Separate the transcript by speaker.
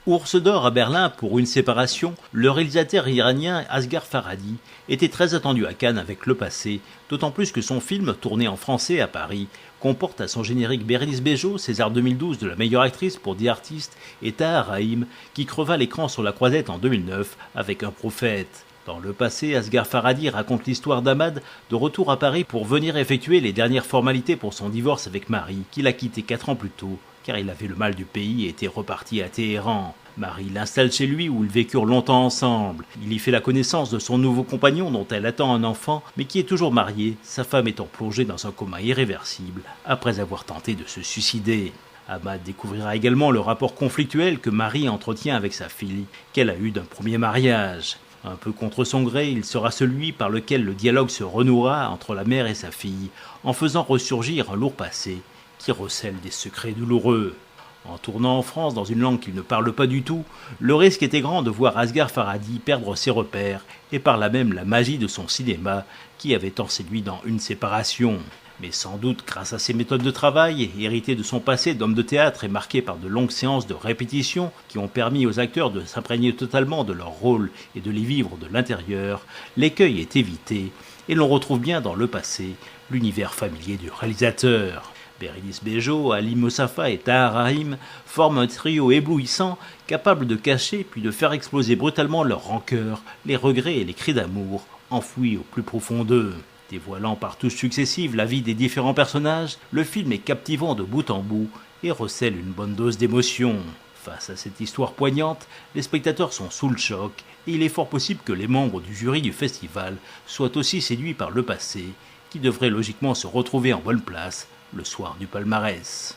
Speaker 1: Ours d'or à Berlin pour une séparation, le réalisateur iranien Asghar Farhadi était très attendu à Cannes avec Le Passé, d'autant plus que son film, tourné en français à Paris, comporte à son générique Bérénice Bejo, César 2012 de la meilleure actrice pour The Artist, et Tahar Rahim, qui creva l'écran sur la croisette en 2009 avec Un prophète. Dans Le Passé, Asghar Farhadi raconte l'histoire d'Ahmad, de retour à Paris pour venir effectuer les dernières formalités pour son divorce avec Marie, qu'il a quitté 4 ans plus tôt, car il avait le mal du pays et était reparti à Téhéran. Marie l'installe chez lui où ils vécurent longtemps ensemble. Il y fait la connaissance de son nouveau compagnon dont elle attend un enfant, mais qui est toujours marié, sa femme étant plongée dans un coma irréversible après avoir tenté de se suicider. Ahmad découvrira également le rapport conflictuel que Marie entretient avec sa fille, qu'elle a eu d'un premier mariage. Un peu contre son gré, il sera celui par lequel le dialogue se renouera entre la mère et sa fille, en faisant ressurgir un lourd passé qui recèle des secrets douloureux. En tournant en France dans une langue qu'il ne parle pas du tout, le risque était grand de voir Asghar Farhadi perdre ses repères et par là même la magie de son cinéma qui avait tant séduit dans Une séparation. Mais sans doute grâce à ses méthodes de travail, héritées de son passé d'homme de théâtre et marquées par de longues séances de répétition qui ont permis aux acteurs de s'imprégner totalement de leur rôle et de les vivre de l'intérieur, l'écueil est évité et l'on retrouve bien dans Le Passé l'univers familier du réalisateur. Bérénice Bejo, Ali Moussafa et Tahar Rahim forment un trio éblouissant, capable de cacher puis de faire exploser brutalement leur rancœur, les regrets et les cris d'amour enfouis au plus profond d'eux. Dévoilant par touches successives la vie des différents personnages, le film est captivant de bout en bout et recèle une bonne dose d'émotion. Face à cette histoire poignante, les spectateurs sont sous le choc et il est fort possible que les membres du jury du festival soient aussi séduits par Le Passé, qui devrait logiquement se retrouver en bonne place le soir du palmarès.